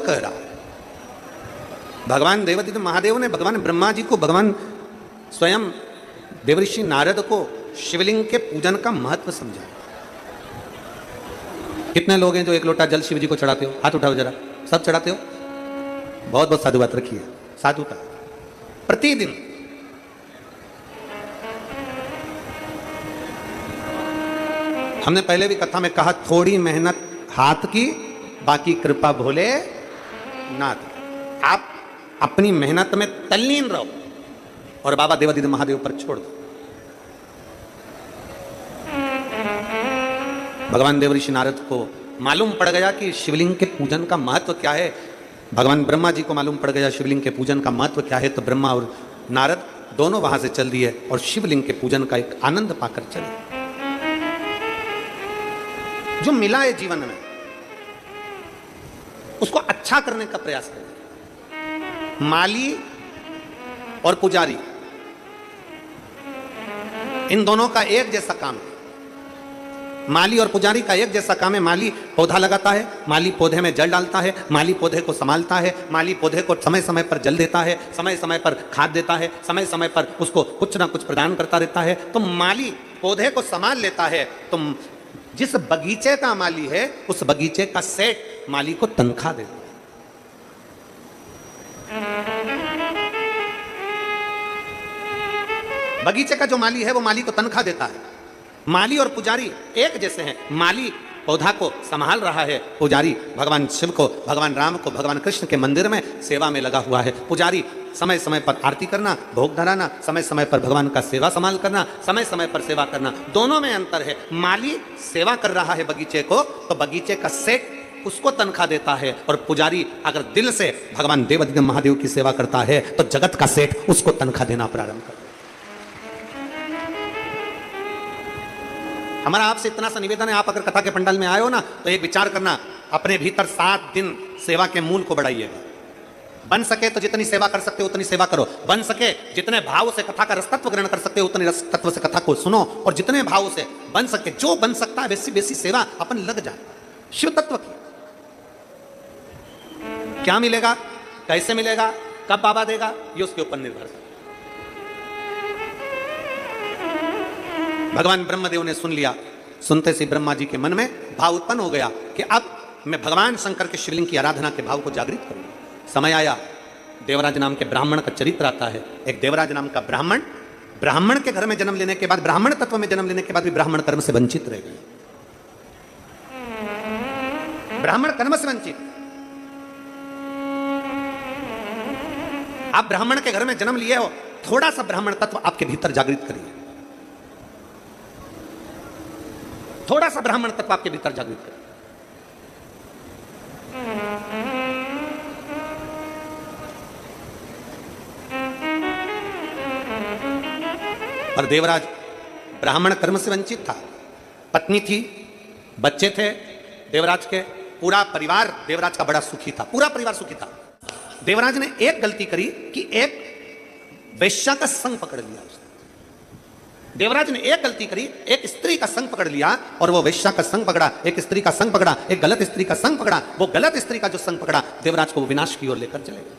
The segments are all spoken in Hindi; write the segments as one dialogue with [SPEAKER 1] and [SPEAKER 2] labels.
[SPEAKER 1] कह रहा है। भगवान देवादिदेव महादेव ने भगवान ब्रह्मा जी को, भगवान स्वयं देवऋषि नारद को शिवलिंग के पूजन का महत्व समझाया। कितने लोग हैं जो एक लोटा जल शिव जी को चढ़ाते हो? हाथ उठाओ जरा, सब चढ़ाते हो? बहुत बहुत साधुवाद रखिए, साधुता प्रतिदिन। हमने पहले भी कथा में कहा, थोड़ी मेहनत हाथ की, बाकी कृपा भोले नाथ। आप अपनी मेहनत में तल्लीन रहो और बाबा देवादिदेव महादेव पर छोड़ दो। भगवान देवऋषि नारद को मालूम पड़ गया कि शिवलिंग के पूजन का महत्व क्या है। भगवान ब्रह्मा जी को मालूम पड़ गया शिवलिंग के पूजन का महत्व क्या है, तो ब्रह्मा और नारद दोनों वहां से चल दिए और शिवलिंग के पूजन का एक आनंद पाकर चले। जो मिला है जीवन में उसको अच्छा करने का प्रयास करें। माली और पुजारी, इन दोनों का एक जैसा काम है। माली और पुजारी का एक जैसा काम है। माली पौधा लगाता है, माली पौधे में जल डालता है, माली पौधे को संभालता है, माली पौधे को समय समय पर जल देता है, समय समय पर खाद देता है, समय समय पर उसको कुछ ना कुछ प्रदान करता रहता है। तो माली पौधे को संभाल लेता है, तो जिस बगीचे का माली है उस बगीचे का सेठ माली को तनख्वाह देता है। बगीचे का जो माली है वो माली को तनख्वाह देता है। माली और पुजारी एक जैसे हैं। माली पौधा को संभाल रहा है, पुजारी भगवान शिव को, भगवान राम को, भगवान कृष्ण के मंदिर में सेवा में लगा हुआ है। पुजारी समय समय पर आरती करना, भोग धराना, समय समय पर भगवान का सेवा संभाल करना, समय समय पर सेवा करना, दोनों में अंतर है। माली सेवा कर रहा है बगीचे को, तो बगीचे का सेठ उसको तनख्वाह देता है, और पुजारी अगर दिल से भगवान देवादिदेव महादेव की सेवा करता है तो जगत का सेठ उसको तनख्वाह देना प्रारंभ करता है। हमारा आपसे इतना सा निवेदन है, आप अगर कथा के पंडाल में आए हो ना, तो एक विचार करना, अपने भीतर 7 दिन सेवा के मूल को बढ़ाइएगा। बन सके तो जितनी सेवा कर सकते हो उतनी सेवा करो। बन सके जितने भाव से कथा का रसतत्व ग्रहण कर सकते हो उतने रसतत्व से कथा को सुनो, और जितने भाव से बन सके, जो बन सकता है वैसी वैसी सेवा अपन लग जाए। शिव तत्व की क्या मिलेगा, कैसे मिलेगा, कब बाबा देगा, ये उसके ऊपर निर्भर है। भगवान ब्रह्मदेव ने सुन लिया। सुनते से ब्रह्मा जी के मन में भाव उत्पन्न हो गया कि अब मैं भगवान शंकर के शिवलिंग की आराधना के भाव को जागृत करूंगा। समय आया, देवराज नाम के ब्राह्मण का चरित्र आता है। एक देवराज नाम का ब्राह्मण, ब्राह्मण के घर में जन्म लेने के बाद, ब्राह्मण तत्व में जन्म लेने के बाद भी ब्राह्मण कर्म से वंचित रह गए। ब्राह्मण कर्म से वंचित। आप ब्राह्मण के घर में जन्म लिए हो, थोड़ा सा ब्राह्मण तत्व आपके भीतर जागृत करिए। थोड़ा सा ब्राह्मण तत्व आपके भीतर जागृत करिए। और देवराज ब्राह्मण कर्म से वंचित था। पत्नी थी, बच्चे थे देवराज के, पूरा परिवार देवराज का बड़ा सुखी था, पूरा परिवार सुखी था। देवराज ने एक गलती करी कि एक वेश्या का संग पकड़ लिया। देवराज ने एक गलती करी, एक स्त्री का संग पकड़ लिया, और वो वेश्या का संग पकड़ा, एक स्त्री का संग पकड़ा, एक गलत स्त्री का संग पकड़ा। वो गलत स्त्री का जो संग पकड़ा, देवराज को वो विनाश की ओर लेकर चले गए।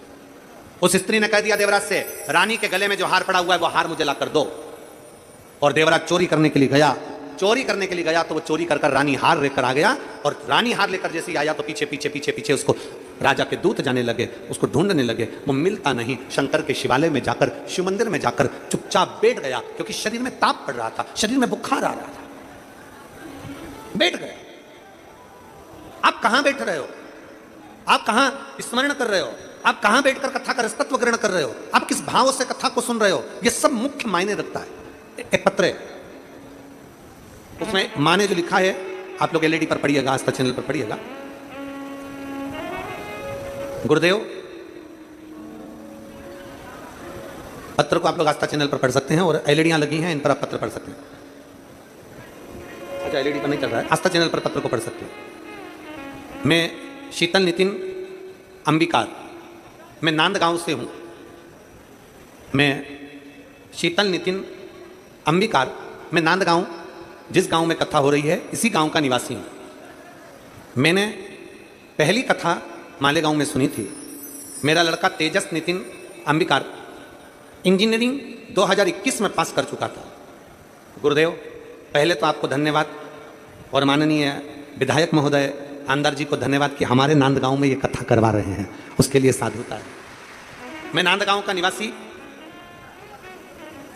[SPEAKER 1] उस स्त्री ने कह दिया देवराज से, रानी के गले में जो हार पड़ा हुआ है वो हार मुझे ला कर दो। और देवराज चोरी करने के लिए गया। चोरी करने के लिए गया तो वो चोरी कर रानी हार लेकर आ गया, और रानी हार लेकर जैसे ही आया तो पीछे पीछे पीछे पीछे उसको राजा के दूत जाने लगे, उसको ढूंढने लगे। वो मिलता नहीं। शंकर के शिवालय में जाकर, शिव मंदिर में जाकर चुपचाप बैठ गया, क्योंकि शरीर में ताप पड़ रहा था, शरीर में बुखार आ रहा था। बैठ गया। आप कहां बैठ रहे हो? आप कहां स्मरण कर रहे हो? आप कहां बैठकर कथा का रसतत्व ग्रहण कर रहे हो? आप किस भाव से कथा को सुन रहे हो? ये सब मुख्य मायने रखता है। एक पत्र है, उसमें मां ने जो लिखा है, आप लोग एलईडी पर पढ़िएगा, आस्था चैनल पर पढ़िएगा। गुरुदेव, पत्र को आप लोग आस्था चैनल पर पढ़ सकते हैं, और एलईडियां लगी हैं, इन पर आप पत्र पढ़ सकते हैं। अच्छा, एलईडी पर नहीं चल रहा है, आस्था चैनल पर पत्र को पढ़ सकते हैं। मैं शीतल नितिन अंबिकार, मैं नांदगांव से हूं। मैं शीतल नितिन अंबिकार, मैं नांदगांव, जिस गांव में कथा हो रही है, इसी गांव का निवासी हूं। मैंने पहली कथा मालेगांव में सुनी थी। मेरा लड़का तेजस नितिन अंबिकार इंजीनियरिंग 2021 में पास कर चुका था। गुरुदेव, पहले तो आपको धन्यवाद और माननीय विधायक महोदय आंदर जी को धन्यवाद कि हमारे नांदगांव में ये कथा करवा रहे हैं, उसके लिए साधुता है। मैं नांदगांव का निवासी,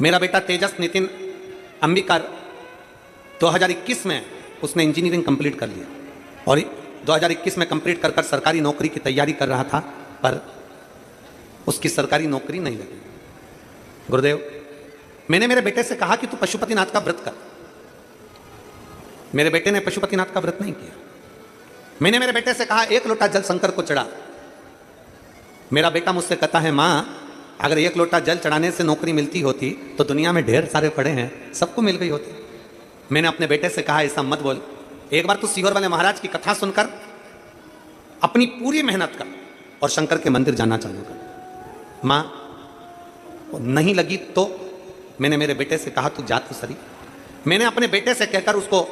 [SPEAKER 1] मेरा बेटा तेजस नितिन अंबिकार 2021 में उसने इंजीनियरिंग कंप्लीट कर लिया और 2021 में कंप्लीट कर सरकारी नौकरी की तैयारी कर रहा था, पर उसकी सरकारी नौकरी नहीं लगी। गुरुदेव, मैंने मेरे बेटे से कहा कि तू पशुपतिनाथ का व्रत कर। मेरे बेटे ने पशुपतिनाथ का व्रत नहीं किया। मैंने मेरे बेटे से कहा 1 लोटा जल शंकर को चढ़ा। मेरा बेटा मुझसे कहता है, मां अगर 1 लोटा जल चढ़ाने से नौकरी मिलती होती तो दुनिया में ढेर सारे पड़े हैं, सबको मिल गई होती। मैंने अपने बेटे से कहा ऐसा मत बोल, एक बार तू सीहोर वाले महाराज की कथा सुनकर अपनी पूरी मेहनत कर और शंकर के मंदिर जाना चालू कर। मां नहीं लगी तो मैंने मेरे बेटे से कहा तू जा तो सही। मैंने अपने बेटे से कहकर उसको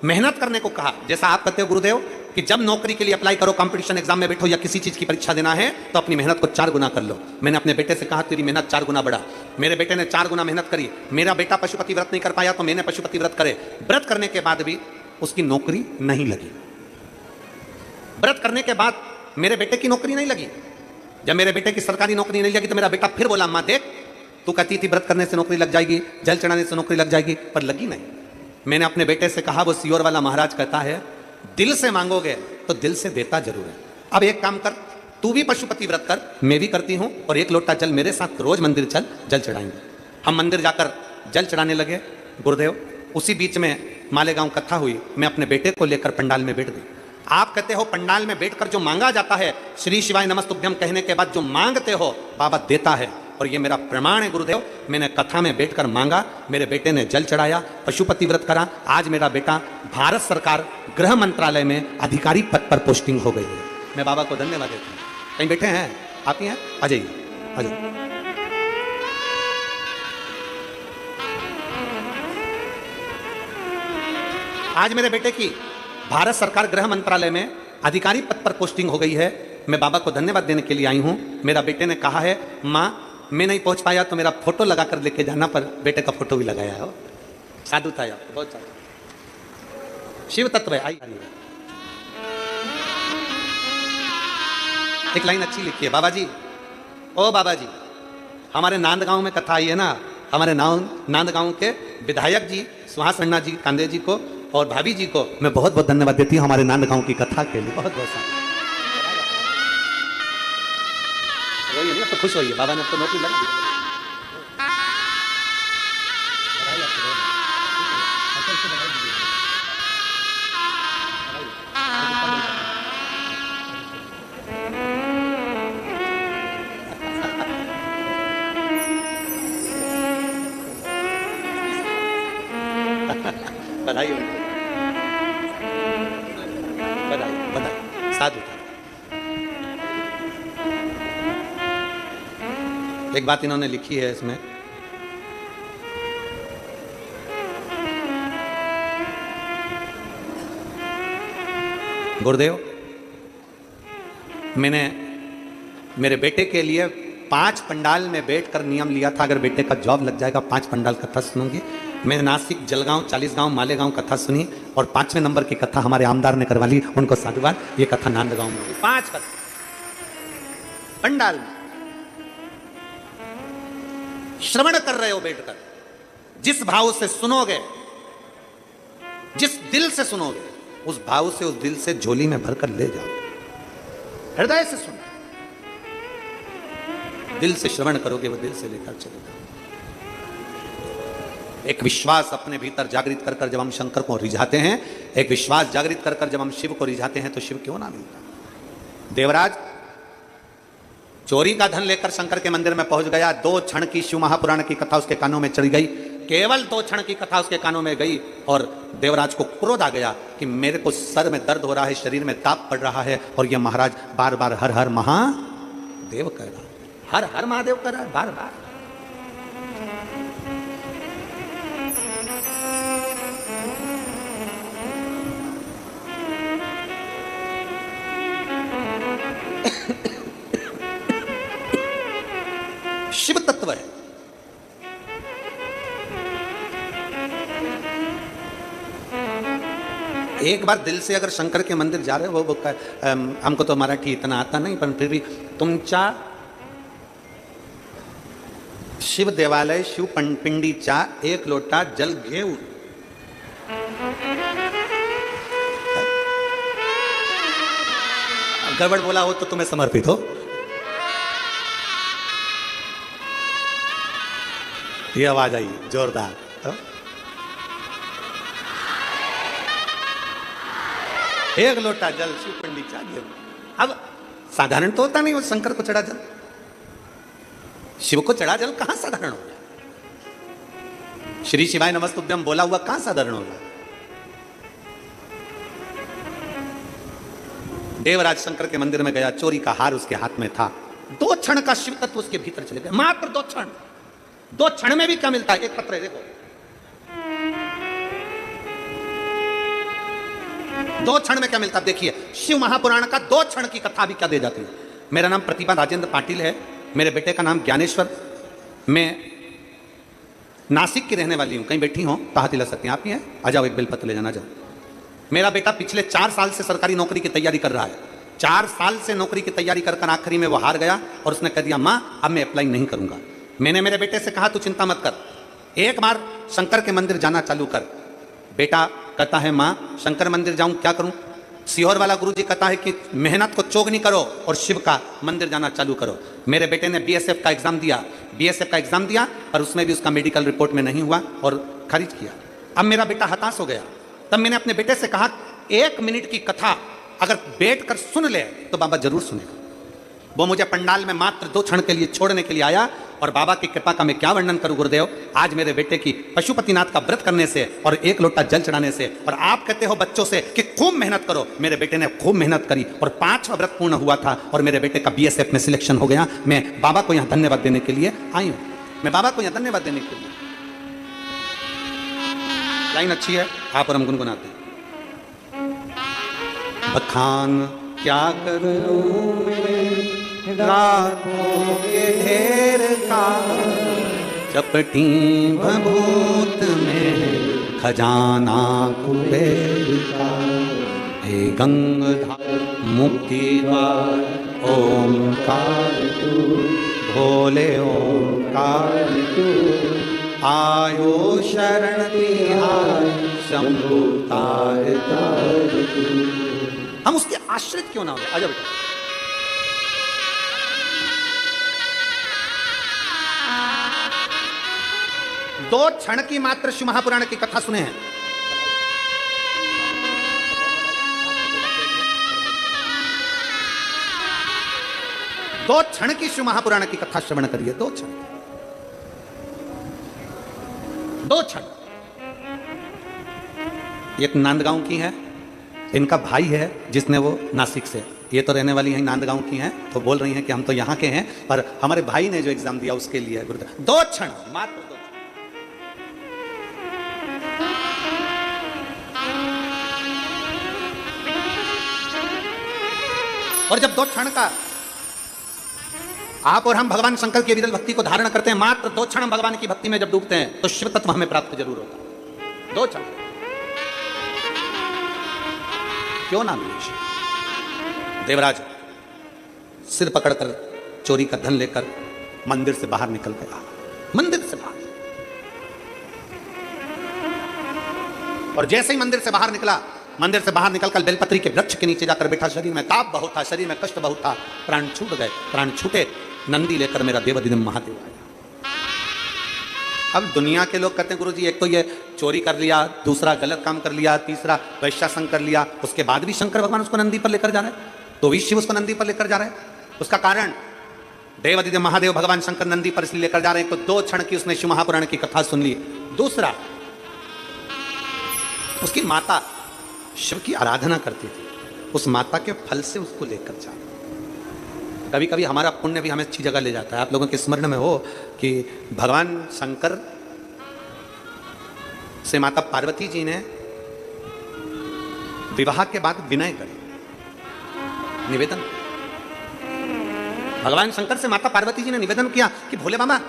[SPEAKER 1] मेहनत करने को कहा। जैसा आप कहते हो गुरुदेव कि जब नौकरी के लिए अप्लाई करो, कंपटीशन एग्जाम में बैठो या किसी चीज की परीक्षा देना है तो अपनी मेहनत को 4 गुना कर लो। मैंने अपने बेटे से कहा तेरी मेहनत 4 गुना बढ़ा। मेरे बेटे ने 4 गुना मेहनत करी। मेरा बेटा पशुपति व्रत नहीं कर पाया तो मैंने पशुपति व्रत करे। व्रत करने के बाद भी उसकी नौकरी नहीं लगी। व्रत करने के बाद मेरे बेटे की नौकरी नहीं लगी। जब मेरे बेटे की सरकारी नौकरी नहीं लगी तो मेरा बेटा फिर बोला, मां देख तू कहती थी व्रत करने से नौकरी लग जाएगी, जल चढ़ाने से नौकरी लग जाएगी, पर लगी नहीं। मैंने अपने बेटे से कहा, वो सीहोर वाला महाराज कहता है दिल से मांगोगे तो दिल से देता जरूर है। अब एक काम कर, तू भी पशुपति व्रत कर, मैं भी करती हूं, और 1 लोटा जल मेरे साथ रोज मंदिर चल, जल चढ़ाएंगे। हम मंदिर जाकर जल चढ़ाने लगे। गुरुदेव, उसी बीच में मालेगांव कथा हुई। मैं अपने बेटे को लेकर पंडाल में बैठ गई। आप कहते हो पंडाल में बैठकर जो मांगा जाता है, श्री शिवाय नमस्तुभ्यम कहने के बाद जो मांगते हो बाबा देता है, और ये मेरा प्रमाण है गुरुदेव। मैंने कथा में बैठकर मांगा, मेरे बेटे ने जल चढ़ाया, पशुपति व्रत करा। आज मेरा बेटा भारत सरकार गृह मंत्रालय में अधिकारी पद पर पोस्टिंग हो गई है। मैं बाबा को धन्यवाद देता हूँ। कहीं बैठे हैं आप ही हैं? आ जाइए, आ जाइए। आज मेरे बेटे की भारत सरकार गृह मंत्रालय में अधिकारी पद पर पोस्टिंग हो गई है। मैं बाबा को धन्यवाद देने के लिए आई हूं। मेरा बेटे ने कहा है, मां मैं नहीं पहुंच पाया तो मेरा फोटो लगा कर लेके जाना, पर बेटे का फोटो भी लगाया है। साधु था यार, बहुत साधु। शिव तत्व है। आई एक लाइन अच्छी लिखी है, बाबा जी, ओ बाबा जी, हमारे नांदगांव में कथा आई है ना, हमारे नांदगांव के विधायक जी सुहास अन्ना जी कांदे जी को और भाभी जी को मैं बहुत बहुत धन्यवाद देती हूँ हमारे नांदगांव की कथा के लिए। बहुत बहुत रोइए, तो खुश होइए, बाबा ने आपको नौकरी लगा दी। बधाई उनको, बधाई बधाई, साधु था। एक बात इन्होंने लिखी है इसमें, गुरुदेव मैंने मेरे बेटे के लिए 5 पंडाल में बैठकर नियम लिया था, अगर बेटे का जॉब लग जाएगा 5 पंडाल कथा सुनूंगी। मैंने नासिक, जलगांव, 40 गांव, मालेगांव कथा सुनी, और 5वें नंबर की कथा हमारे आमदार ने करवा ली, उनको साधुवाद। ये कथा नांदगांव में हुई। 5 कथा पंडाल में श्रवण कर रहे हो बैठकर। जिस भाव से सुनोगे, जिस दिल से सुनोगे, उस भाव से, उस दिल से झोली में भरकर ले जाओ। हृदय से सुनो, दिल से श्रवण करोगे, वो दिल से लेकर चलेगा। एक विश्वास अपने भीतर जागृत कर कर जब हम शंकर को रिझाते हैं, एक विश्वास जागृत कर कर जब हम शिव को रिझाते हैं, तो शिव क्यों ना मिलता। देवराज चोरी का धन लेकर शंकर के मंदिर में पहुंच गया। 2 क्षण की शिव महापुराण की कथा उसके कानों में चढ़ गई। केवल 2 क्षण की कथा उसके कानों में गई और देवराज को क्रोध आ गया कि मेरे को सर में दर्द हो रहा है, शरीर में ताप पड़ रहा है, और यह महाराज बार बार हर हर महादेव कह रहा है, हर हर महादेव कह रहा है बार बार। शिव तत्व है। एक बार दिल से अगर शंकर के मंदिर जा रहे हो, वो हमको तो मराठी इतना आता नहीं, पर फिर भी तुमच्या शिव देवालय शिव पिंडीचा एक लोटा जल घेऊ, गड़बड़ बोला हो तो तुम्हें समर्पित हो। ये आवाज आई जोरदार। एक लोटा जल शिव पंडित घेऊ। अब साधारण तो होता नहीं, वो शंकर को चढ़ा जल, शिव को चढ़ा जल कहां साधारण होगा? श्री शिवाय नमस्तुभ्यम बोला हुआ कहां साधारण होगा? देवराज शंकर के मंदिर में गया, चोरी का हार उसके हाथ में था, 2 क्षण का शिव तत्व उसके भीतर चले गए, मात्र 2 क्षण। 2 क्षण में भी क्या मिलता है? एक पत्र है, देखो 2 क्षण में क्या मिलता है? देखिए शिव महापुराण का 2 क्षण की कथा भी क्या दे जाती है। मेरा नाम प्रतिभा राजेंद्र पाटिल है, मेरे बेटे का नाम ज्ञानेश्वर, मैं नासिक की रहने वाली हूं। कहीं बैठी हो तो हाथ हिला सकती हैं, आप ही हैं? आ जाओ, एक बेलपत्र ले जाना, जाओ। मेरा बेटा पिछले 4 साल से सरकारी नौकरी की तैयारी कर रहा है। 4 साल से नौकरी की तैयारी कर आखिरी में वो हार गया और उसने कह दिया मां अब मैं अप्लाई नहीं करूंगा। मैंने मेरे बेटे से कहा तू चिंता मत कर, एक बार शंकर के मंदिर जाना चालू कर। बेटा कहता है मां शंकर मंदिर जाऊं क्या करूं? सीहोर वाला गुरुजी कहता है कि मेहनत को चोगनी करो और शिव का मंदिर जाना चालू करो। मेरे बेटे ने बीएसएफ का एग्जाम दिया, बीएसएफ का एग्जाम दिया पर उसमें भी उसका मेडिकल रिपोर्ट में नहीं हुआ और खारिज किया। अब मेरा बेटा हताश हो गया। तब मैंने अपने बेटे से कहा 1 मिनट की कथा अगर बैठ कर सुन ले तो बाबा जरूर सुनेगा। वो मुझे पंडाल में मात्र 2 क्षण के लिए छोड़ने के लिए आया और बाबा की कृपा का मैं क्या वर्णन करूं गुरुदेव। आज मेरे बेटे की पशुपतिनाथ का व्रत करने से और 1 लोटा जल चढ़ाने से, और आप कहते हो बच्चों से कि खूब मेहनत करो, मेरे बेटे ने खूब मेहनत करी और 5वां व्रत पूर्ण हुआ था और मेरे बेटे का बीएसएफ में सिलेक्शन हो गया। मैं बाबा को यहां धन्यवाद देने के लिए आई हूं, मैं बाबा को यहां धन्यवाद देने के लिए। लाइन अच्छी है, आप और हम गुनगुनाते हैं। बखान क्या करूं रातों के ढेर का, चपटी भभूत में खजाना कुबेर का। हे गंगाधर मुक्ति द्वार ओमकार तू, भोले ओमकार तू, आयो शरण तिहार शंभु तार तार तू। हम उसके आश्रित क्यों ना हो? आजा बेटा, दो क्षण की मात्र शिव महापुराण की कथा सुने हैं। दो क्षण की शिव महापुराण की कथा श्रवण करिए, 2 क्षण, 2 क्षण। ये नांदगांव की है, इनका भाई है जिसने वो नासिक से, ये तो रहने वाली हैं नांदगांव की हैं, तो बोल रही हैं कि हम तो यहाँ के हैं, पर हमारे भाई ने जो एग्जाम दिया उसके लिए है गुरुदेव। 2 क्षण, मात्र 2 क्षण। और जब 2 क्षण का आप और हम भगवान शंकर की विरल भक्ति को धारण करते हैं, मात्र 2 क्षण भगवान की भक्ति में जब डूबते हैं तो शिव तत्व हमें प्राप्त जरूर होता है। 2 क्षण क्यों ना मिले। देवराज सिर पकड़कर चोरी का धन लेकर मंदिर से बाहर निकल गया, मंदिर से बाहर। और जैसे ही मंदिर से बाहर निकला, मंदिर से बाहर निकलकर बेलपत्री के वृक्ष के नीचे जाकर बैठा। शरीर में ताप बहुत था, शरीर में कष्ट बहुत था, प्राण छूट गए। प्राण छूटे, नंदी लेकर मेरा देवाधिदेव महादेव आया। अब दुनिया के लोग कहते हैं गुरुजी एक तो ये चोरी कर लिया, दूसरा गलत काम कर लिया, तीसरा वैश्यासंग कर लिया, उसके बाद भी शंकर भगवान उसको नंदी पर लेकर जा रहे हैं, तो भी शिव उसको नंदी पर लेकर जा रहे हैं। उसका कारण देवाधिदेव महादेव भगवान शंकर नंदी पर इसलिए लेकर जा रहे हैं तो 2 क्षण की उसने शिव महापुराण की कथा सुन ली। दूसरा, उसकी माता शिव की आराधना करती थी, उस माता के फल से उसको लेकर जा। कभी कभी हमारा पुण्य भी हमें अच्छी जगह ले जाता है। आप लोगों के स्मरण में हो कि भगवान शंकर से माता पार्वती जी ने विवाह के बाद विनय करे, निवेदन। भगवान शंकर से माता पार्वती जी ने निवेदन किया कि भोले बाबा,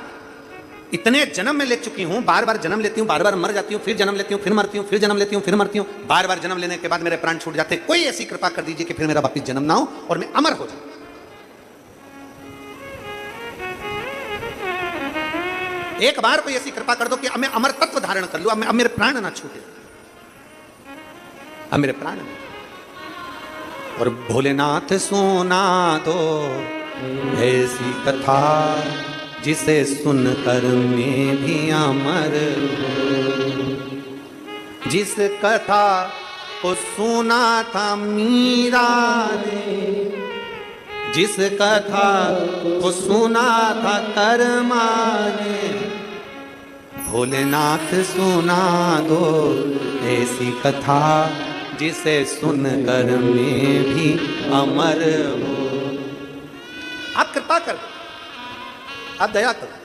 [SPEAKER 1] इतने जन्म में ले चुकी हूं, बार बार जन्म लेती हूं, बार बार मर जाती हूं, फिर जन्म लेती हूं, फिर मरती हूं, फिर जन्म लेती हूं, फिर मरती हूं, बार बार जन्म लेने के बाद मेरे प्राण छूट जाते हैं, कोई ऐसी कृपा कर दीजिए कि फिर मेरा वापिस जन्म ना हो और मैं अमर हो जाऊं। एक बार कोई ऐसी कृपा कर दो कि अब मैं अमर तत्व धारण कर लूं, अब मेरे प्राण ना छूटे, अब मेरे प्राण। और भोलेनाथ सुना दो ऐसी कथा जिसे सुनकर मैं भी अमर हूं। जिस कथा को सुना था मीरा ने, जिस कथा को सुना था कर्मा ने, भोलेनाथ सुना दो ऐसी कथा जिसे सुनकर मैं भी अमर हूं। आप कृपा कर दो, आप दया करो,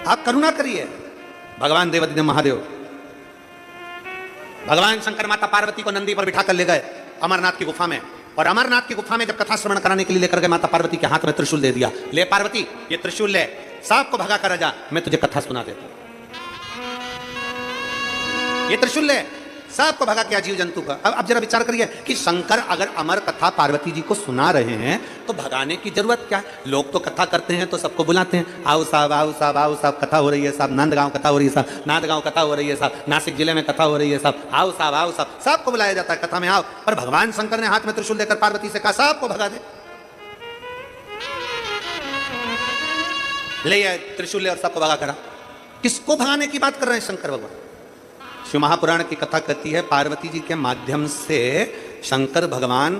[SPEAKER 1] आप करुणा करिए। भगवान देवादिदेव महादेव, भगवान शंकर माता पार्वती को नंदी पर बिठाकर ले गए अमरनाथ की गुफा में, और अमरनाथ की गुफा में जब कथा श्रवण कराने के लिए लेकर गए, माता पार्वती के हाथ में त्रिशूल दे दिया। ले पार्वती, ये त्रिशूल ले, सबको भगा कर जा, मैं तुझे कथा सुना देता हूं। ये त्रिशूल ले, सबको भगा के जीव जंतु का। अब जरा विचार करिए कि शंकर अगर अमर कथा पार्वती जी को सुना रहे हैं तो भगाने की जरूरत क्या है? लोग तो कथा करते हैं तो सबको बुलाते हैं, आओ साहब, आओ साहब, आओ साहब, कथा हो रही है साहब, नंदगांव कथा हो रही है साहब, नांदगांव कथा हो रही है साहब, नासिक जिले में कथा हो रही है साहब, आओ साहब, आओ साहब, सबको बुलाया जाता है कथा में आओ। पर भगवान शंकर ने हाथ में त्रिशूल देकर पार्वती से कहा सबको भगा दे, ले त्रिशूल ले और सबको भगा करा। किसको भगाने की बात कर रहे हैं शंकर भगवान? शिव महापुराण की कथा कहती है पार्वती जी के माध्यम से शंकर भगवान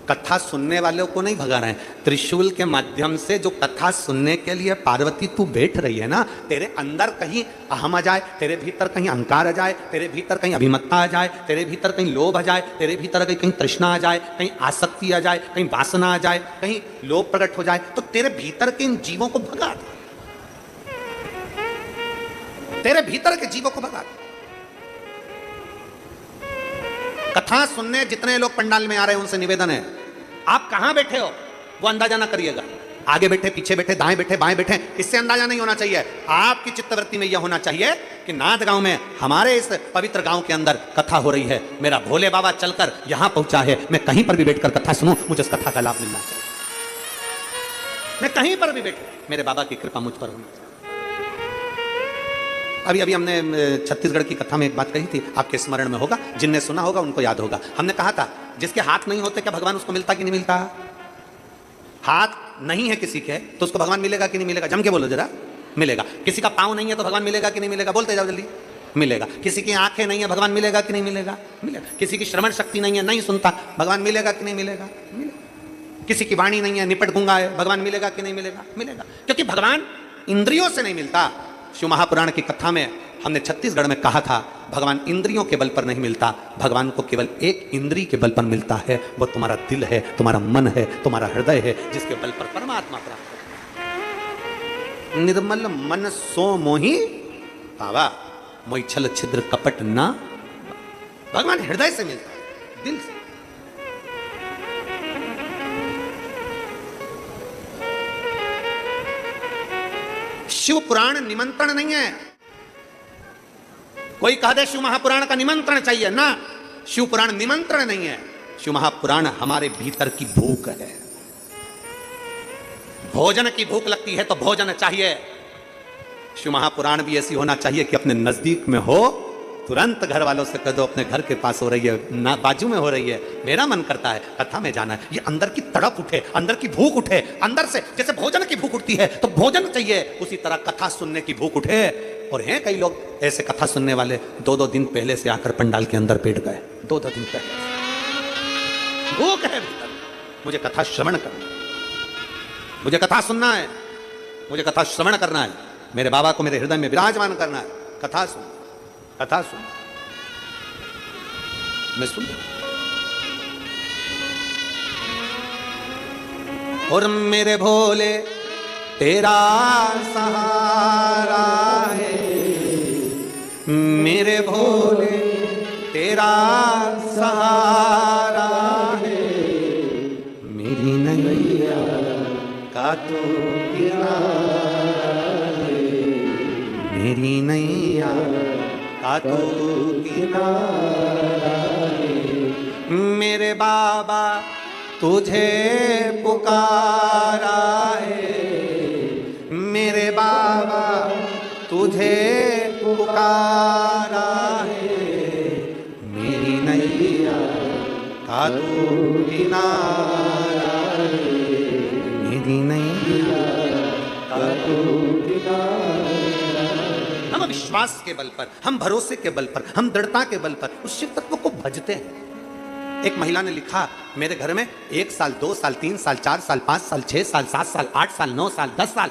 [SPEAKER 1] कथा सुनने वालों को नहीं भगा रहे हैं, त्रिशूल के माध्यम से जो कथा सुनने के लिए पार्वती तू बैठ रही है ना, तेरे अंदर कहीं अहम आ जाए, तेरे भीतर कहीं अहंकार आ जाए, तेरे भीतर कहीं अभिमत्ता आ जाए, तेरे भीतर कहीं लोभ आ जाए, तेरे भीतर कहीं तृष्णा आ जाए, कहीं आसक्ति आ जाए, कहीं वासना आ जाए, कहीं लोभ प्रकट हो जाए, तो तेरे भीतर के इन जीवों को भगा दे, तेरे भीतर के जीवों को भगा दे। कथा सुनने जितने लोग पंडाल में आ रहे हैं उनसे निवेदन है, आप कहां बैठे हो वो अंदाजा ना करिएगा, आगे बैठे, पीछे बैठे, दाएं बैठे, बाएं बैठे, इससे अंदाजा नहीं होना चाहिए। आपकी चित्तवृत्ति में यह होना चाहिए कि नांदगांव में, हमारे इस पवित्र गांव के अंदर कथा हो रही है, मेरा भोले बाबा चलकर यहां पहुंचा है, मैं कहीं पर भी बैठकर कथा सुनूं, मुझे उस कथा का लाभ मिलना चाहिए। मैं कहीं पर भी बैठ, मेरे बाबा की कृपा मुझ पर होनी चाहिए। अभी हमने छत्तीसगढ़ की कथा में एक बात कही थी, आपके स्मरण में होगा, जिनने सुना होगा उनको याद होगा। हमने कहा था जिसके हाथ नहीं होते क्या भगवान उसको मिलता कि नहीं मिलता? हाथ नहीं है किसी के तो उसको भगवान मिलेगा कि नहीं मिलेगा? जम के बोलो जरा, मिलेगा। किसी का पाँव नहीं है तो भगवान मिलेगा कि नहीं मिलेगा? बोलते जाओ जल्दी, मिलेगा। किसी की आंखें नहीं है, भगवान मिलेगा कि नहीं मिलेगा? मिलेगा। किसी की श्रवण शक्ति नहीं है, नहीं सुनता, भगवान मिलेगा कि नहीं मिलेगा? मिलेगा। किसी की वाणी नहीं है, निपट गूंगा है, भगवान मिलेगा कि नहीं मिलेगा? मिलेगा। क्योंकि भगवान इंद्रियों से नहीं मिलता। शिव महापुराण की कथा में हमने छत्तीसगढ़ में कहा था भगवान इंद्रियों के बल पर नहीं मिलता, भगवान को केवल एक इंद्री के बल पर मिलता है, वो तुम्हारा दिल है, तुम्हारा मन है, तुम्हारा हृदय है, जिसके बल पर परमात्मा प्राप्त। निर्मल मन सो मोही पावा, मोहि छल छिद्र कपट ना। भगवान हृदय से मिलता है, दिल से। शिव पुराण निमंत्रण नहीं है। कोई कह दे शिव महापुराण का निमंत्रण चाहिए, ना, शिव पुराण निमंत्रण नहीं है। शिव महापुराण हमारे भीतर की भूख है। भोजन की भूख लगती है तो भोजन चाहिए। शिव महापुराण भी ऐसी होना चाहिए कि अपने नजदीक में हो, तुरंत घर वालों से कह दो अपने घर के पास हो रही है, ना बाजू में हो रही है, मेरा मन करता है कथा में जाना है। ये अंदर की तड़प उठे, अंदर की भूख उठे, अंदर से जैसे भोजन की भूख उठती है तो भोजन चाहिए, उसी तरह कथा सुनने की भूख उठे। और हैं कई लोग ऐसे कथा सुनने वाले, 2-2 दिन पहले से आकर पंडाल के अंदर बैठ गए, 2-2 दिन पहले। भूख है भीतर, मुझे कथा श्रवण करना, मुझे कथा सुनना है, मुझे कथा श्रवण करना है, मेरे बाबा को मेरे हृदय में विराजमान करना है। कथा सुन, कथा सुन, मैं सुन। और मेरे भोले तेरा सहारा है, मेरे भोले तेरा सहारा है, मेरी नैया का तू किनारा, मेरी नैया का तू किनारा, मेरे बाबा तुझे पुकारा है, मेरे बाबा तुझे पुकारा है, मेरी नैया का तू किनारा, मेरी नैया का तू किनारा। हम विश्वास के बल पर, हम भरोसे के बल पर, हम दृढ़ता के बल पर उस शिव तत्व को भजते हैं। एक महिला ने लिखा, मेरे घर में 1 साल 2 साल 3 साल 4 साल 5 साल 6 साल 7 साल 8 साल 9 साल 10 साल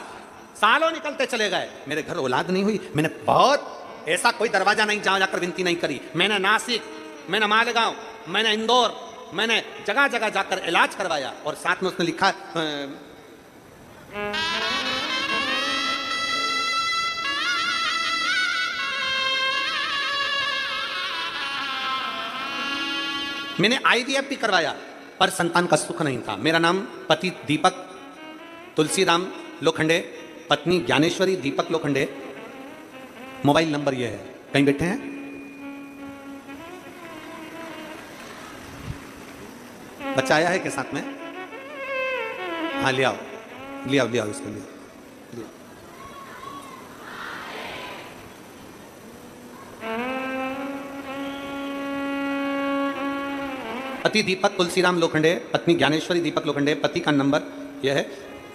[SPEAKER 1] सालों निकलते चले गए, मेरे घर औलाद नहीं हुई। मैंने बहुत ऐसा कोई दरवाजा नहीं जहां जाकर विनती नहीं करी। मैंने नासिक, मैंने मालेगांव, मैंने इंदौर, मैंने जगह जगह जाकर इलाज करवाया। और साथ में उसने लिखा, मैंने IVF भी करवाया पर संतान का सुख नहीं था। मेरा नाम पति दीपक तुलसीराम लोखंडे, पत्नी ज्ञानेश्वरी दीपक लोखंडे। मोबाइल नंबर यह है, कहीं बैठे हैं? बच्चा आया है के साथ में? हाँ ले आओ, ले आओ, ले आओ इसको, ले आओ। पति दीपक तुलसीराम लोखंडे, पत्नी ज्ञानेश्वरी दीपक लोखंडे। पति का नंबर यह है।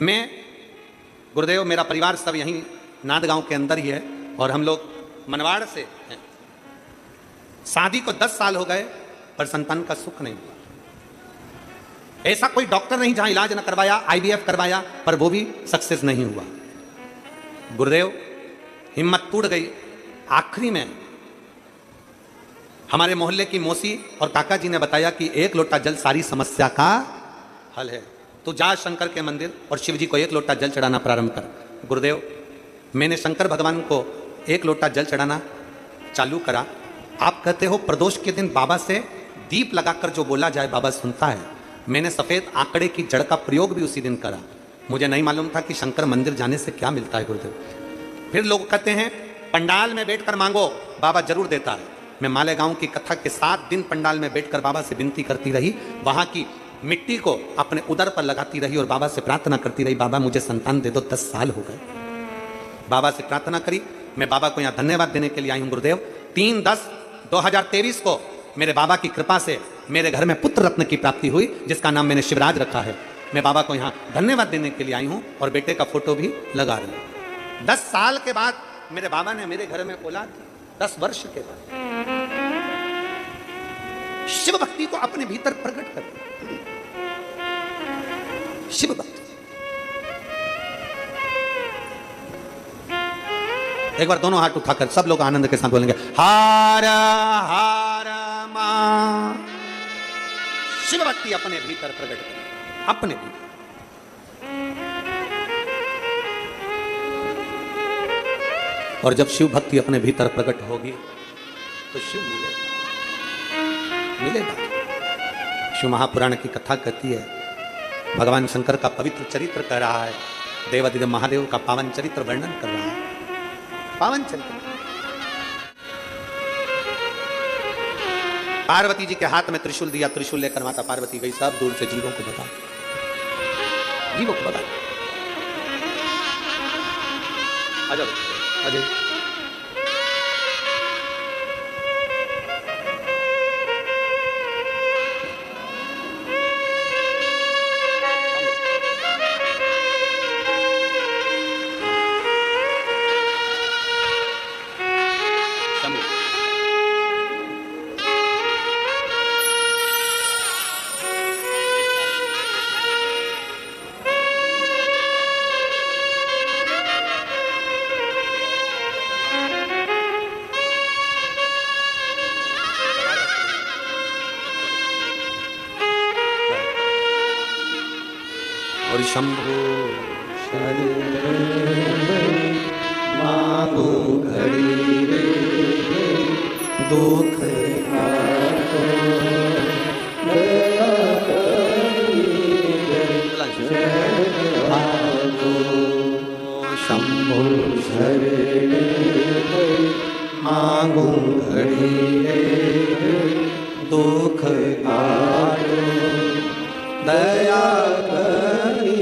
[SPEAKER 1] मैं गुरुदेव, मेरा परिवार सब यहीं नांदगांव के अंदर ही है और हम लोग मनवाड़ से हैं। शादी को 10 साल हो गए पर संतान का सुख नहीं हुआ। ऐसा कोई डॉक्टर नहीं जहां इलाज न करवाया, IVF करवाया पर वो भी सक्सेस नहीं हुआ। गुरुदेव हिम्मत टूट गई। आखिरी में हमारे मोहल्ले की मौसी और काका जी ने बताया कि 1 लोटा जल सारी समस्या का हल है। तो जा शंकर के मंदिर और शिव जी को 1 लोटा जल चढ़ाना प्रारंभ कर। गुरुदेव मैंने शंकर भगवान को 1 लोटा जल चढ़ाना चालू करा। आप कहते हो प्रदोष के दिन बाबा से दीप लगाकर जो बोला जाए बाबा सुनता है। मैंने सफेद आंकड़े की जड़ का प्रयोग भी उसी दिन करा। मुझे नहीं मालूम था कि शंकर मंदिर जाने से क्या मिलता है गुरुदेव। फिर लोग कहते हैं पंडाल में बैठकर मांगो, बाबा जरूर देता है। मैं मालेगांव की कथा के 7 दिन पंडाल में बैठकर बाबा से विनती करती रही। वहां की मिट्टी को अपने उदर पर लगाती रही और बाबा से प्रार्थना करती रही, बाबा मुझे संतान दे दो। 10 साल हो गए। बाबा से प्रार्थना करी। मैं बाबा को यहाँ धन्यवाद देने के लिए आई हूँ गुरुदेव। 3/10/2023 को मेरे बाबा की कृपा से मेरे घर में पुत्र रत्न की प्राप्ति हुई, जिसका नाम मैंने शिवराज रखा है। मैं बाबा को यहाँ धन्यवाद देने के लिए आई हूँ और बेटे का फोटो भी लगा रही हूँ। 10 साल के बाद मेरे बाबा ने मेरे घर में औलाद दी। 10 वर्ष के बाद शिव भक्ति को अपने भीतर प्रकट कर दिया। शिव भक्ति। एक बार दोनों हाथ उठाकर सब लोग आनंद के साथ बोलेंगे, हार हार मां। शिव भक्ति अपने भीतर प्रकट कर, अपने भीतर। और जब शिव भक्ति अपने भीतर प्रकट होगी तो शिव मिलेगा। शिव महापुराण की कथा कहती है, भगवान शंकर का पवित्र चरित्र कह रहा है, देवादिदेव महादेव का पावन चरित्र वर्णन कर रहा है। पावन चरित्र। पार्वती जी के हाथ में त्रिशूल दिया, त्रिशूल लेकर माता पार्वती गई, सब दूर से जीवों को बता, जीवों को बता। अजय अजय और शंभो मांगो घड़ी दुख शंभो शरण मांगू घड़ी दुख आयो दया करी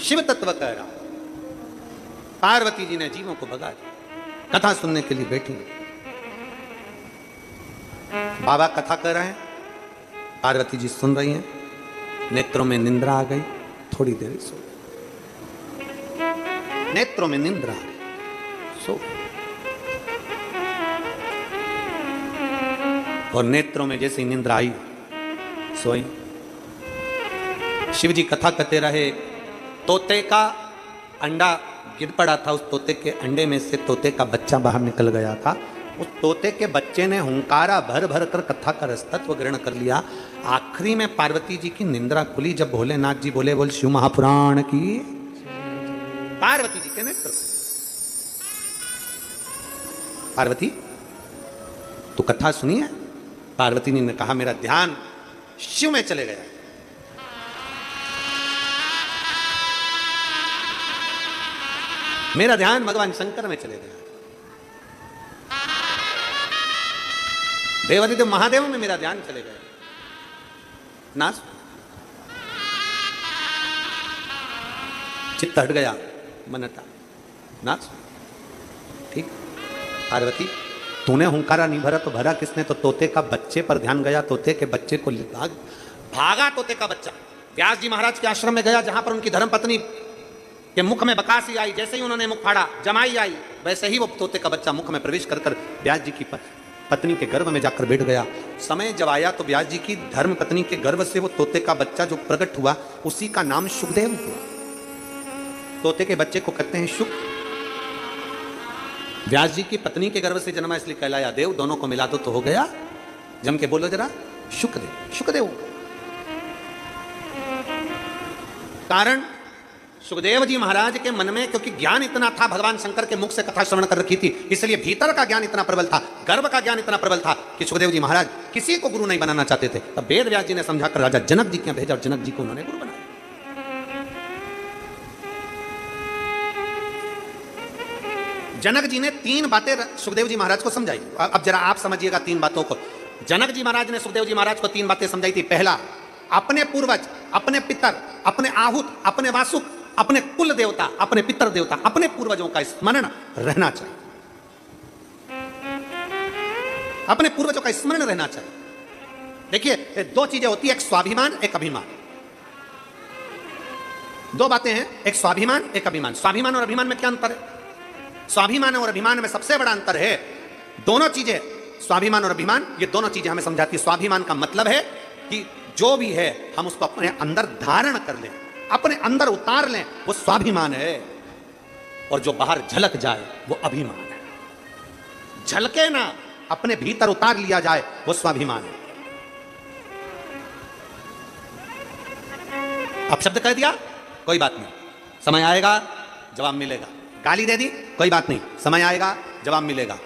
[SPEAKER 1] शिव तत्व कह रहा। पार्वती जी ने जीवों को भगा दिया। कथा सुनने के लिए बैठी। बाबा कथा कर रहे हैं, पार्वती जी सुन रही हैं, नेत्रों में निंद्रा आ गई, थोड़ी देर सो गई। नेत्रों में निंद्रा आ गई, सो गई। और नेत्रों में जैसे ही निंद्रा आई, सोई। शिव जी कथा करते रहे। तोते का अंडा गिर पड़ा था, उस तोते के अंडे में से तोते का बच्चा बाहर निकल गया था। उस तोते के बच्चे ने हुंकारा भर भर कर कथा का रसतत्व ग्रहण कर लिया। आखिरी में पार्वती जी की निंद्रा खुली जब भोलेनाथ जी बोले, बोल शिव महापुराण की। पार्वती जी के नेत्र, पार्वती तू कथा सुनी है? पार्वती ने कहा मेरा ध्यान शिव में चले गया। मेरा ध्यान भगवान शंकर में चले गया। देवादिदेव महादेव में मेरा ध्यान चले गया। नास चित्त हट गया, मन हटा। नास ठीक। पार्वती तूने हुंकारा नहीं भरा तो भरा किसने? तो तोते का बच्चे पर ध्यान गया। तोते के बच्चे को भागा तोते का बच्चा। व्यास जी महाराज के आश्रम में गया, जहां पर उनकी धर्मपत्नी के मुख में बकासी आई। जैसे ही उन्होंने मुख फाड़ा, जमाई आई, वैसे ही वो तोते का बच्चा मुख में प्रवेश कर व्यास जी की पत्नी के गर्भ में जाकर बैठ गया। समय जब आया तो व्यास जी की धर्म पत्नी के गर्भ से वो तोते का बच्चा जो प्रकट हुआ, उसी का नाम शुकदेव हुआ। तोते के बच्चे को कहते हैं शुक। व्यास जी की पत्नी के गर्भ से जन्मा, इसलिए कहलाया देव। दोनों को मिला दो तो हो गया। जम के बोलो जरा, शुकदेव। शुकदेव कारण सुखदेव जी महाराज के मन में क्योंकि ज्ञान इतना था, भगवान शंकर के मुख से कथा श्रवण कर रखी थी, इसलिए भीतर का ज्ञान इतना प्रबल था, गर्भ का ज्ञान इतना प्रबल था कि सुखदेव जी महाराज किसी को गुरु नहीं बनाना चाहते थे। तब वेद व्यास जी ने समझाकर राजा जनक जी के भेजा और जनक जी को उन्होंने गुरु बनाया। जनक जी ने 3 बातें सुखदेव जी महाराज को समझाई। अब जरा आप समझिएगा 3 बातों को। जनक जी महाराज ने सुखदेव जी महाराज को 3 बातें समझाई थी। पहला, अपने पूर्वज, अपने पितर, अपने आहूत, अपने वासुक, अपने कुल देवता, अपने पितर देवता, अपने पूर्वजों का स्मरण रहना चाहिए। अपने पूर्वजों का स्मरण रहना चाहिए। देखिए 2 चीजें होती है, एक स्वाभिमान, एक अभिमान। 2 बातें हैं, एक स्वाभिमान, एक अभिमान। स्वाभिमान और अभिमान में क्या अंतर है? स्वाभिमान और अभिमान में सबसे बड़ा अंतर है, दोनों चीजें, स्वाभिमान और अभिमान, ये दोनों चीजें हमें समझाती है। स्वाभिमान का मतलब है कि जो भी है हम उसको अपने अंदर धारण कर लें, अपने अंदर उतार लें, वो स्वाभिमान है। और जो बाहर झलक जाए वो अभिमान है। झलके ना, अपने भीतर उतार लिया जाए वो स्वाभिमान है। अब शब्द कह दिया, कोई बात नहीं, समय आएगा जवाब मिलेगा। गाली दे दी, कोई बात नहीं, समय आएगा जवाब मिलेगा।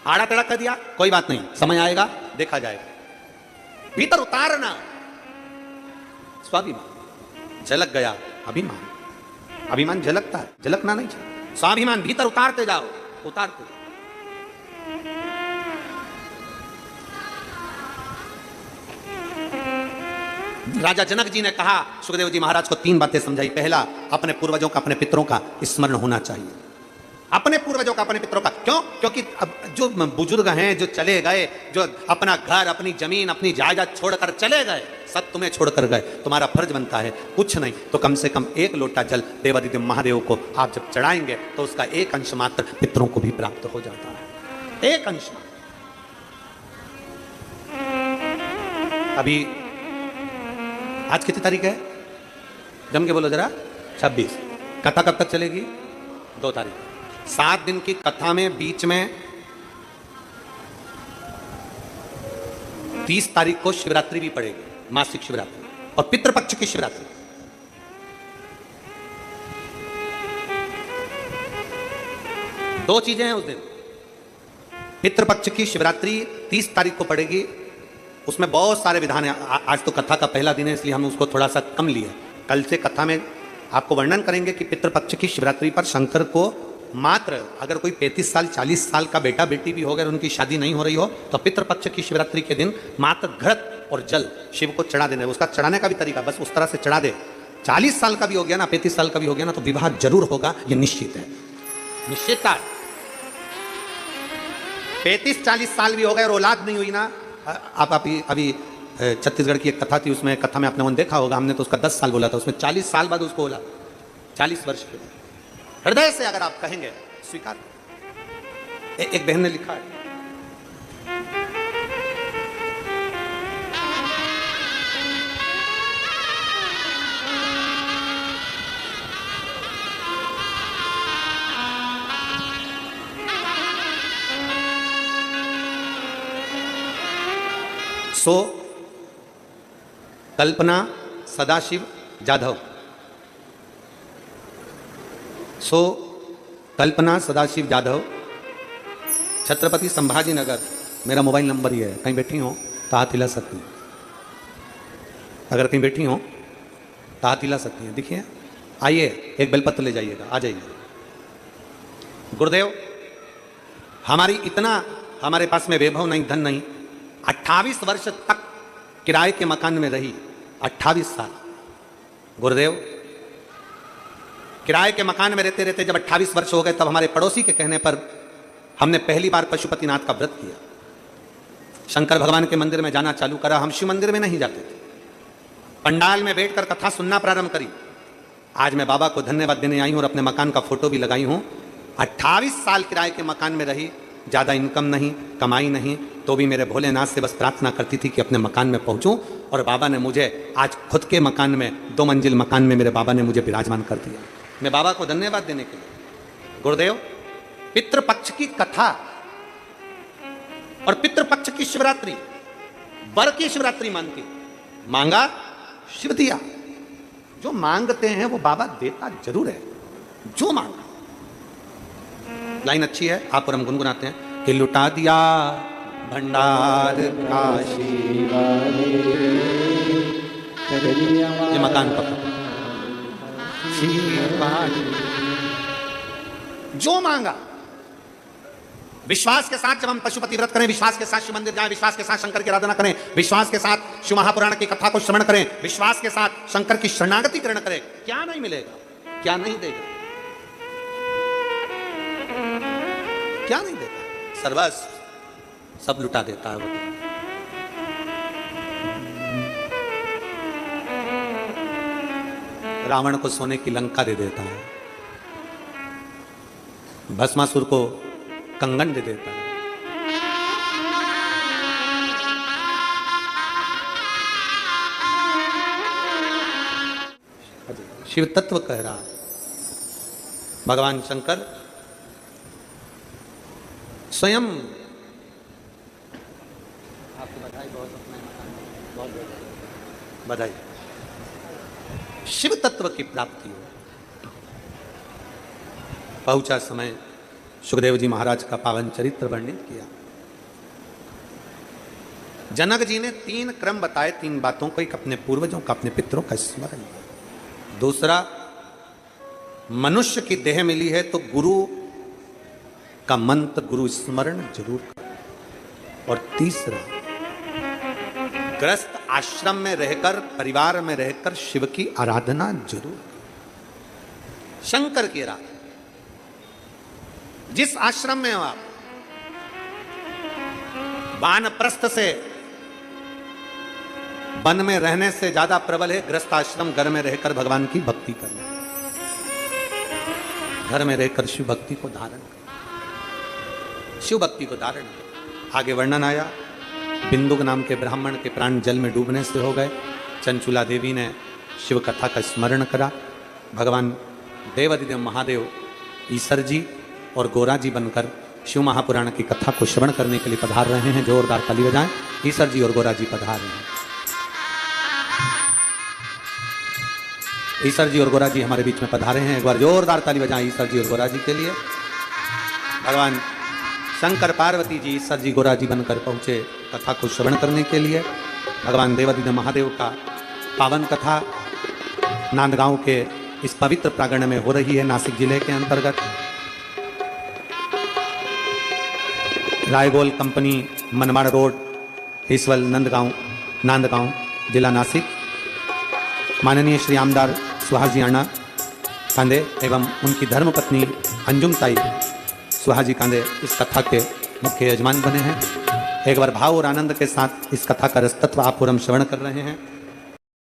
[SPEAKER 1] आड़ा तड़ा कर दिया, कोई बात नहीं, समय आएगा देखा जाएगा। भीतर उतारना स्वाभिमान, झलक गया अभिमान। अभिमान झलकता है, झलकना नहीं चाहिए। स्वाभिमान भीतर उतारते जाओ, उतारते जाओ। राजा जनक जी ने कहा, सुखदेव जी महाराज को 3 बातें समझाई। पहला, अपने पूर्वजों का, अपने पितरों का स्मरण होना चाहिए। अपने पूर्वजों का, अपने पितरों का। क्यों? क्योंकि अब जो बुजुर्ग हैं, जो चले गए, जो अपना घर, अपनी जमीन, अपनी जायदाद छोड़कर चले गए, सब तुम्हें छोड़कर गए, तुम्हारा फर्ज बनता है कुछ नहीं तो कम से कम 1 लोटा जल देवादिदेव महादेव को आप जब चढ़ाएंगे तो उसका 1 अंश मात्र पितरों को भी प्राप्त हो जाता है। 1 अंश। अभी आज कितनी तारीख है? जम के बोलो जरा। 26। कथा कब तक चलेगी? 2 तारीख। 7 दिन की कथा में बीच में 30 तारीख को शिवरात्रि भी पड़ेगी, मासिक शिवरात्रि, और पितृपक्ष की शिवरात्रि। दो चीजें हैं उस दिन। पितृपक्ष की शिवरात्रि 30 तारीख को पड़ेगी, उसमें बहुत सारे विधान हैं। आज तो कथा का पहला दिन है इसलिए हम उसको थोड़ा सा कम लिए, कल से कथा में आपको वर्णन करेंगे कि पितृपक्ष की शिवरात्रि पर शंकर को मात्र अगर कोई 35 साल 40 साल का बेटा बेटी भी हो गए और उनकी शादी नहीं हो रही हो तो पितृपक्ष की शिवरात्रि के दिन मात्र घृत और जल शिव को चढ़ा देना। उसका चढ़ाने का भी तरीका बस उस तरह से चढ़ा दे। 40 साल का भी हो गया ना, 35 साल का भी हो गया ना, तो विवाह जरूर होगा, ये निश्चित है, निश्चितता। 35-40 साल भी हो गए और औलाद नहीं हुई ना, आप अभी छत्तीसगढ़ की एक कथा थी, उसमें कथा में आपने देखा होगा, हमने तो उसका 10 साल बोला था, उसमें 40 साल बाद उसको बोला, 40 वर्ष के बाद हृदय से अगर आप कहेंगे स्वीकार। एक बहन ने लिखा है, सो कल्पना सदाशिव जाधव, सो कल्पना सदाशिव जाधव, छत्रपति संभाजी नगर, मेरा मोबाइल नंबर ही है, कहीं बैठी हो तो हाथ हिला सकती हैं, अगर कहीं बैठी हो तो हाथ हिला सकती हैं। देखिए, आइए एक बेलपत्र ले जाइएगा, आ जाइए। गुरुदेव, हमारे पास में वैभव नहीं, धन नहीं, 28 वर्ष तक किराए के मकान में रही, 28 साल। गुरुदेव, किराए के मकान में रहते रहते जब 28 वर्ष हो गए, तब हमारे पड़ोसी के कहने पर हमने पहली बार पशुपतिनाथ का व्रत किया, शंकर भगवान के मंदिर में जाना चालू करा। हम शिव मंदिर में नहीं जाते थे, पंडाल में बैठकर कथा सुनना प्रारंभ करी। आज मैं बाबा को धन्यवाद देने आई हूं और अपने मकान का फोटो भी लगाई हूं। 28 साल किराए के मकान में रही, ज़्यादा इनकम नहीं, कमाई नहीं, तो भी मेरे भोलेनाथ से बस प्रार्थना करती थी कि अपने मकान में पहुंचूं, और बाबा ने मुझे आज खुद के मकान में, 2 मंजिल मकान में मेरे बाबा ने मुझे विराजमान कर दिया। मैं बाबा को धन्यवाद देने के लिए। गुरुदेव, पितृपक्ष की कथा और पितृपक्ष की शिवरात्रि, वर की शिवरात्रि मानती, मांगा शिव दिया। जो मांगते हैं वो बाबा देता जरूर है, जो मांगा। लाइन अच्छी है, आप और हम गुनगुनाते हैं कि लुटा दिया भंडार काशी वाले, ये मकान का जो मांगा। विश्वास के साथ जब हम पशुपति व्रत करें, विश्वास के साथ शिव मंदिर जाएं, विश्वास के साथ शंकर की आराधना करें, विश्वास के साथ शिव महापुराण की कथा को श्रवण करें, विश्वास के साथ शंकर की शरणागति ग्रहण करें, क्या नहीं मिलेगा, क्या नहीं देगा, क्या नहीं देता, सर्वस्व सब लुटा देता है वो। रावण को सोने की लंका दे देता है, भस्मासुर को कंगन दे देता है। शिव तत्व कह रहा है भगवान शंकर स्वयं। आपको बधाई, बहुत बधाई। शिव तत्व की प्राप्ति हो। पहुंचा समय, सुखदेव जी महाराज का पावन चरित्र वर्णित किया। जनक जी ने 3 क्रम बताए, 3 बातों को, एक अपने पूर्वजों का, अपने पितरों का स्मरण, दूसरा मनुष्य की देह मिली है तो गुरु का मंत्र, गुरु स्मरण जरूर करें, और तीसरा ग्रस्त आश्रम में रहकर, परिवार में रहकर शिव की आराधना जरूर, शंकर की आराधना। जिस आश्रम में हो आप, वानप्रस्थ से, वन में रहने से ज्यादा प्रबल है गृहस्थ आश्रम, घर में रहकर भगवान की भक्ति करना, घर में रहकर शिव भक्ति को धारण करना, शिव भक्ति को धारण करना। आगे वर्णन आया, बिंदुक नाम के ब्राह्मण के प्राण जल में डूबने से हो गए। चंचुला देवी ने शिव कथा का स्मरण करा। भगवान देवादिदेव महादेव ईश्वर जी और गोरा जी बनकर शिव महापुराण की कथा को श्रवण करने के लिए पधार रहे हैं। जोरदार ताली बजाएं, ईश्वर जी और गोरा जी पधार रहे हैं। ईश्वर जी और गोरा जी हमारे बीच में पधारे हैं। एक बार जोरदार ताली बजाएं ईश्वर जी और गोरा जी के लिए। भगवान शंकर पार्वती जी ईश्वर जी गोरा जी बनकर पहुंचे कथा को श्रवण करने के लिए। भगवान देवादिदेव महादेव का पावन कथा नांदगांव के इस पवित्र प्रांगण में हो रही है, नासिक जिले के अंतर्गत। रायगोल कंपनी, मनमाड़ रोड, हिसवल, नांदगांव, जिला नासिक। माननीय श्री आमदार सुहाजी आना कांदे एवं उनकी धर्मपत्नी अंजुम ताई सुहाजी कांदे इस कथा के मुख्य यजमान बने हैं। एक बार भाव और आनंद के साथ इस कथा का रसतत्व आप और हम श्रवण कर रहे हैं।